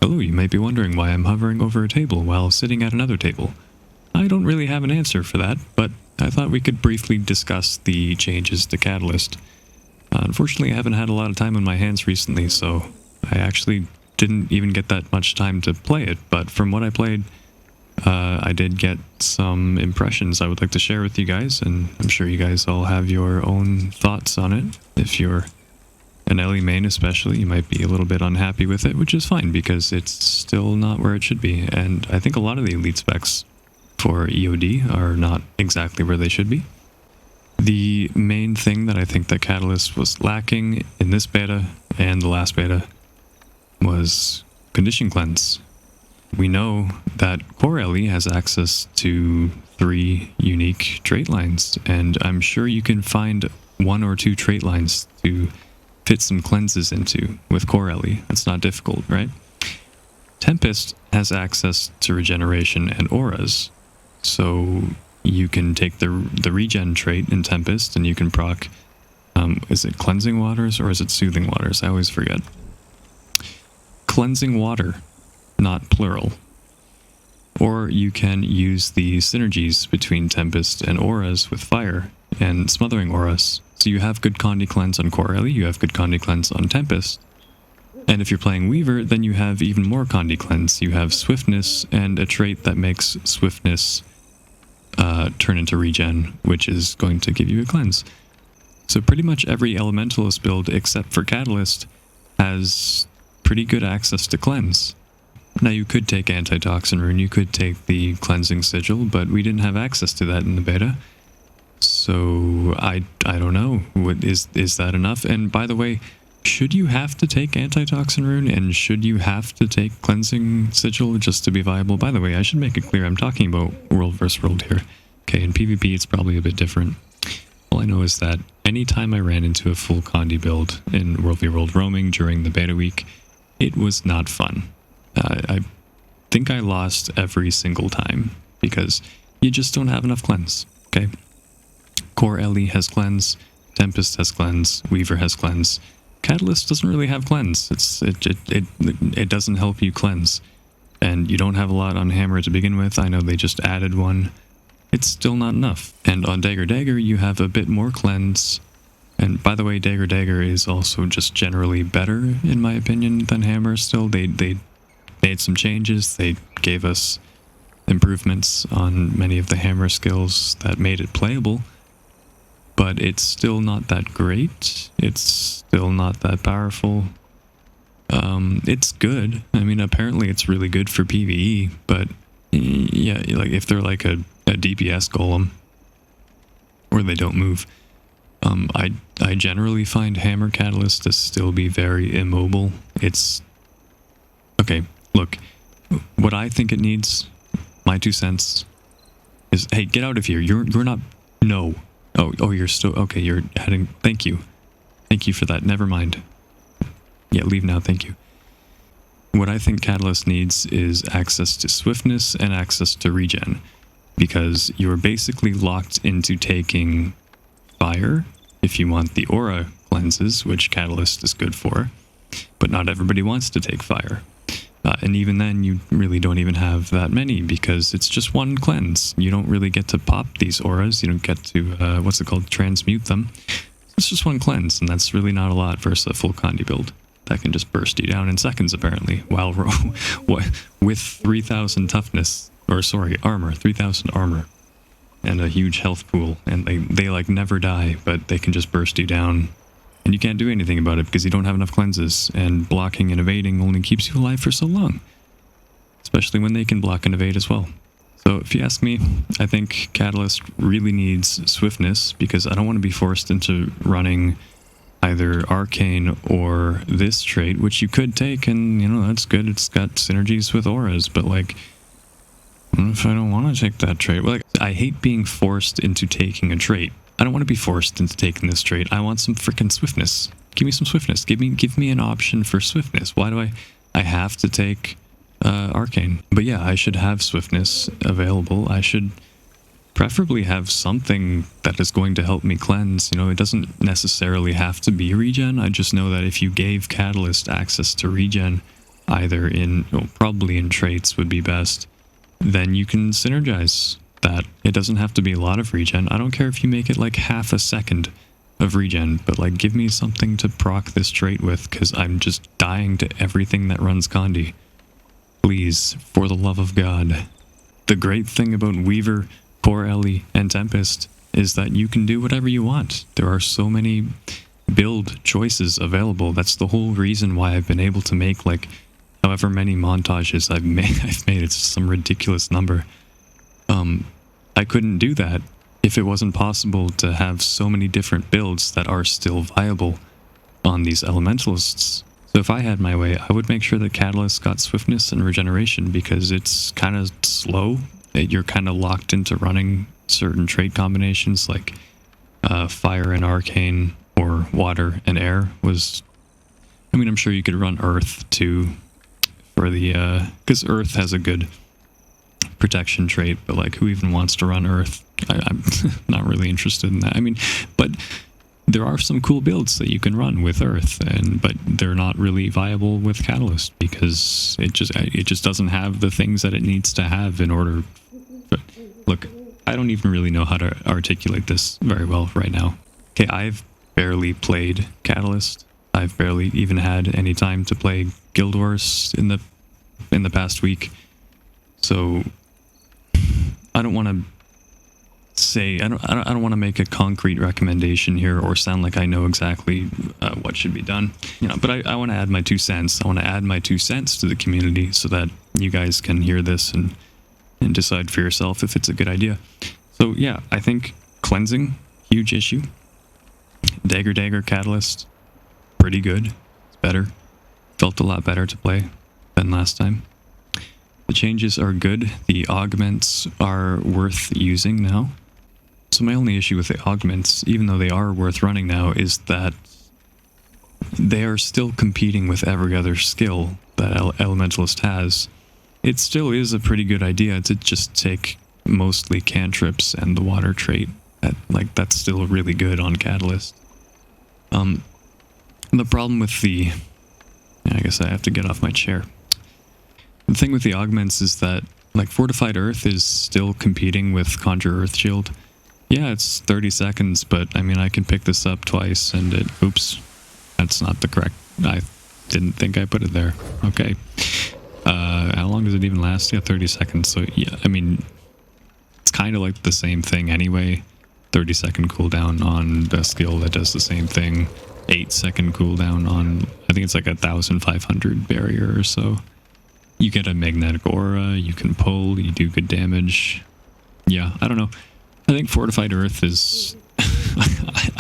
Hello, you might be wondering why I'm hovering over a table while sitting at another table. I don't really have an answer for that, but I thought we could briefly discuss the changes to Catalyst. Unfortunately, I haven't had a lot of time on my hands recently, so I actually didn't even get that much time to play it, but from what I played, I did get some impressions I would like to share with you guys, and I'm sure you guys all have your own thoughts on it. If you're an Ellie main especially, you might be a little bit unhappy with it, which is fine because it's still not where it should be, and I think a lot of the elite specs for EOD are not exactly where they should be. The main thing that I think that Catalyst was lacking in this beta and the last beta was condition cleanse. We know that core Ellie has access to 3 unique trait lines, and I'm sure you can find 1 or 2 trait lines to fit some cleanses into with core Ellie. That's not difficult, right? Tempest has access to regeneration and auras, so you can take the regen trait in Tempest and you can proc, is it cleansing waters or is it soothing waters? I always forget. Cleansing water, not plural. Or you can use the synergies between Tempest and auras with fire and smothering auras. So you have good condi cleanse on core Ellie, you have good condi cleanse on Tempest. And if you're playing Weaver, then you have even more condi cleanse. You have Swiftness and a trait that makes Swiftness turn into regen, which is going to give you a cleanse. So pretty much every Elementalist build except for Catalyst has pretty good access to cleanse. Now you could take antitoxin rune, you could take the cleansing sigil, but we didn't have access to that in the beta. So I don't know. Is that enough? And by the way, should you have to take antitoxin rune and should you have to take cleansing sigil just to be viable? By the way, I should make it clear I'm talking about world versus world here. Okay, in PvP it's probably a bit different. All I know is that anytime I ran into a full condi build in World v World roaming during the beta week, it was not fun. I think I lost every single time because you just don't have enough cleanse, okay? Core Ellie has cleanse, Tempest has cleanse, Weaver has cleanse. Catalyst doesn't really have cleanse. It doesn't help you cleanse. And you don't have a lot on Hammer to begin with. I know they just added one. It's still not enough. And on Dagger you have a bit more cleanse. And by the way, Dagger is also just generally better, in my opinion, than Hammer still. They made some changes. They gave us improvements on many of the Hammer skills that made it playable. But it's still not that great. It's still not that powerful. It's good. I mean, apparently it's really good for PvE, but yeah, like if they're like a DPS golem or they don't move, I generally find Hammer Catalyst to still be very immobile. It's okay. Look, what I think it needs, my 2 cents, is hey, get out of here. You're not. No. Oh, you're still okay. You're heading. Thank you for that. Never mind. Yeah, leave now. Thank you. What I think Catalyst needs is access to Swiftness and access to regen, because you're basically locked into taking fire if you want the aura cleanses, which Catalyst is good for, but not everybody wants to take fire. And even then, you really don't even have that many because it's just 1 cleanse. You don't really get to pop these auras. You don't get to, what's it called, transmute them. It's just 1 cleanse, and that's really not a lot versus a full condi build. That can just burst you down in seconds, apparently, while with 3,000 toughness, or sorry, armor, 3,000 armor, and a huge health pool. And they like never die, but they can just burst you down. And you can't do anything about it because you don't have enough cleanses, and blocking and evading only keeps you alive for so long. Especially when they can block and evade as well. So if you ask me, I think Catalyst really needs Swiftness because I don't want to be forced into running either Arcane or this trait, which you could take, and you know, that's good. It's got synergies with auras, but like, what if I don't want to take that trait? Well, like, I hate being forced into taking a trait. I don't want to be forced into taking this trait. I want some freaking Swiftness. Give me some Swiftness. Give me an option for Swiftness. Why do I have to take Arcane? But yeah, I should have Swiftness available. I should preferably have something that is going to help me cleanse. You know, it doesn't necessarily have to be regen. I just know that if you gave Catalyst access to regen, either in, well, probably in traits would be best, then you can synergize that. It doesn't have to be a lot of regen. I don't care if you make it like half a second of regen, but like give me something to proc this trait with, because I'm just dying to everything that runs condi. Please, for the love of God. The great thing about Weaver, Core Ellie, and Tempest is that you can do whatever you want. There are so many build choices available. That's the whole reason why I've been able to make like however many montages I've made. It's some ridiculous number. I couldn't do that if it wasn't possible to have so many different builds that are still viable on these elementalists. So if I had my way, I would make sure that Catalyst got swiftness and regeneration, because it's kind of slow. You're kind of locked into running certain trait combinations like fire and arcane, or water and air was... I mean, I'm sure you could run earth too for the... because earth has a good protection trait, but like who even wants to run earth? I'm not really interested in that. I mean, but there are some cool builds that you can run with earth, but they're not really viable with Catalyst because it just doesn't have the things that it needs to have in order. But look, I don't even really know how to articulate this very well right now. Okay, I've barely played Catalyst. I've barely even had any time to play Guild Wars in the past week. So I don't want to say, I don't want to make a concrete recommendation here or sound like I know exactly what should be done. You know, but I want to add my 2 cents. I want to add my 2 cents to the community so that you guys can hear this and decide for yourself if it's a good idea. So yeah, I think cleansing, huge issue. Dagger Catalyst, pretty good. It's better. Felt a lot better to play than last time. The changes are good. The augments are worth using now. So my only issue with the augments, even though they are worth running now, is that they are still competing with every other skill that Elementalist has. It still is a pretty good idea to just take mostly cantrips and the water trait. That's still really good on Catalyst. The problem with the... I guess I have to get off my chair. The thing with the augments is that, like, Fortified Earth is still competing with Conjure Earth Shield. Yeah, it's 30 seconds, but, I mean, I can pick this up twice and it... Oops. That's not the correct... I didn't think I put it there. Okay. How long does it even last? Yeah, 30 seconds. So, yeah, I mean, it's kind of like the same thing anyway. 30-second cooldown on a skill that does the same thing. 8-second cooldown on... I think it's like 1,500 barrier or so. You get a magnetic aura, you can pull, you do good damage. Yeah, I don't know. I think Fortified Earth is...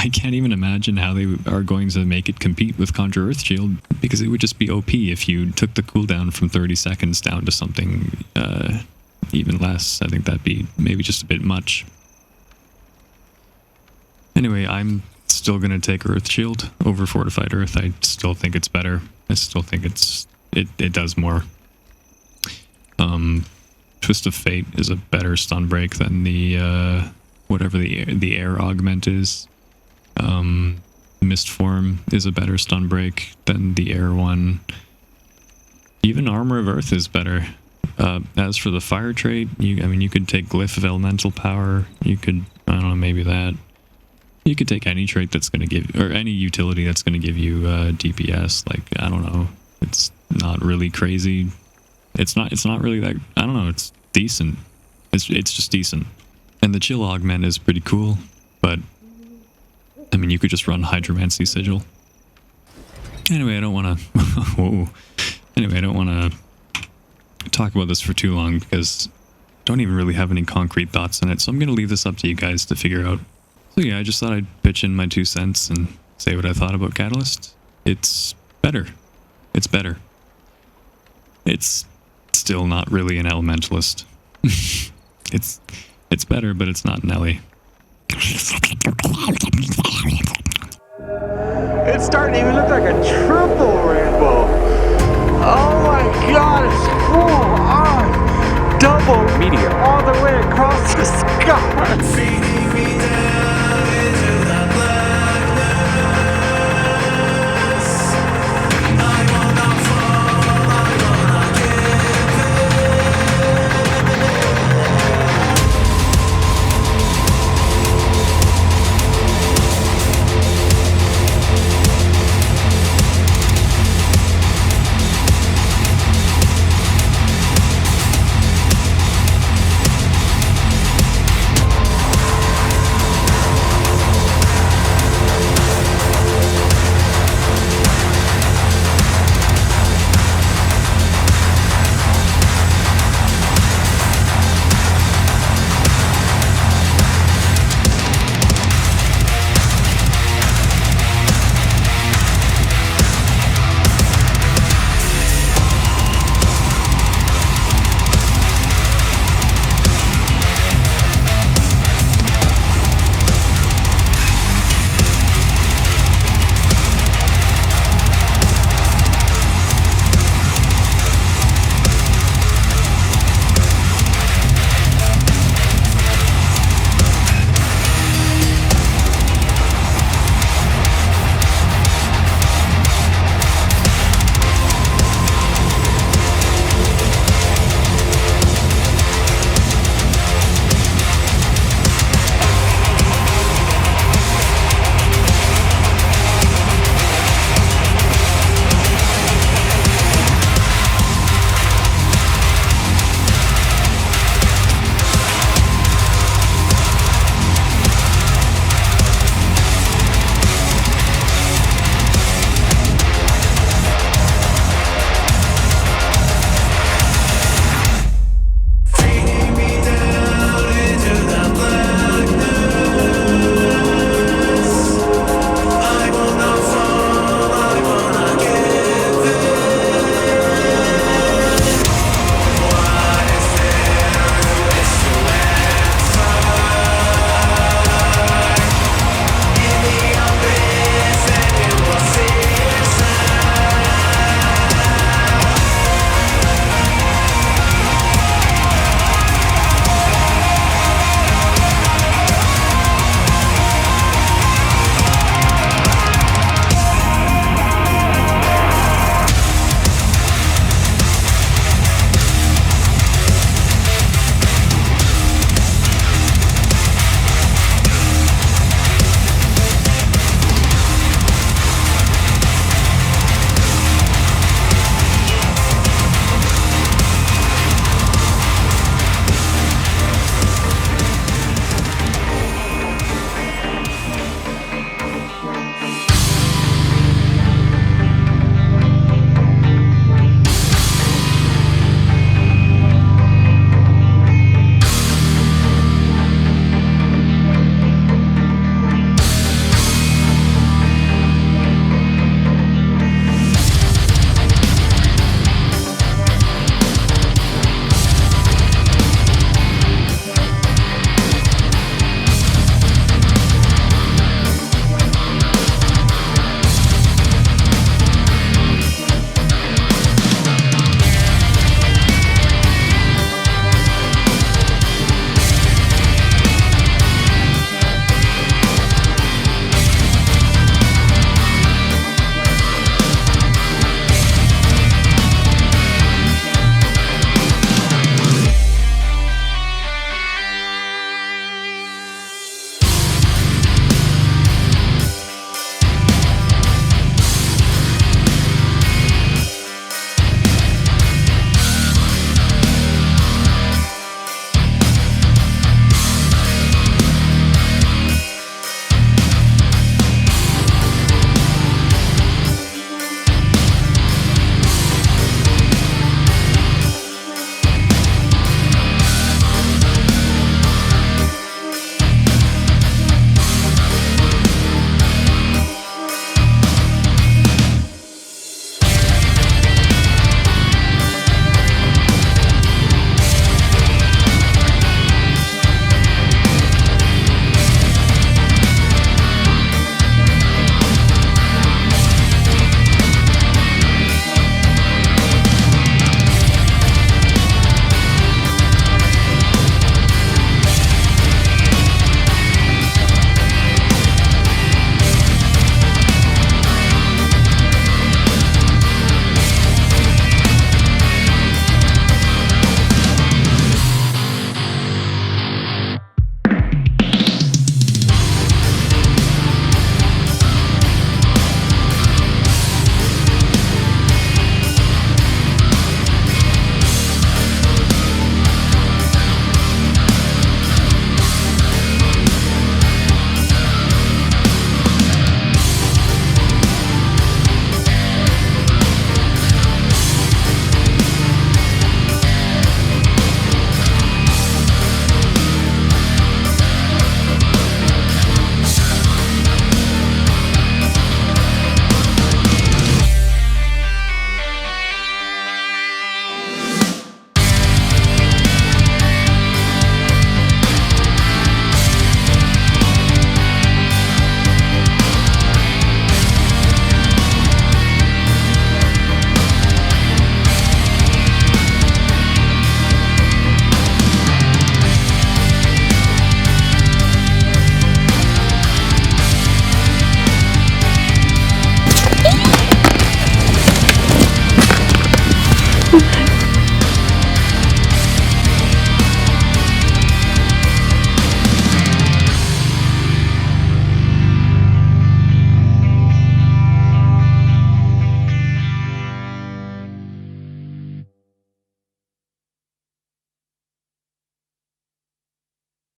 I can't even imagine how they are going to make it compete with Conjure Earth Shield, because it would just be OP if you took the cooldown from 30 seconds down to something even less. I think that'd be maybe just a bit much. Anyway, I'm still going to take Earth Shield over Fortified Earth. I still think it's better. I still think it does more. Twist of Fate is a better stun break than the whatever the air augment is. Mist Form is a better stun break than the air one. Even Armor of Earth is better. As for the fire trait, I mean, you could take Glyph of Elemental Power. You could, I don't know, maybe that. You could take any trait that's going to give, or any utility that's going to give you DPS. Like, I don't know. It's not really crazy. It's not really that, I don't know, it's decent. It's just decent. And the chill augment is pretty cool, but I mean, you could just run Hydromancy Sigil. Anyway, I don't want to whoa. Anyway, I don't want to talk about this for too long because I don't even really have any concrete thoughts on it. So I'm going to leave this up to you guys to figure out. So yeah, I just thought I'd pitch in my 2 cents and say what I thought about Catalyst. It's better. It's better. It's still not really an Elementalist. It's better, but it's not an Ellie. It's starting to even look like a triple rainbow. Oh my god, it's full on double meteor all the way across the sky.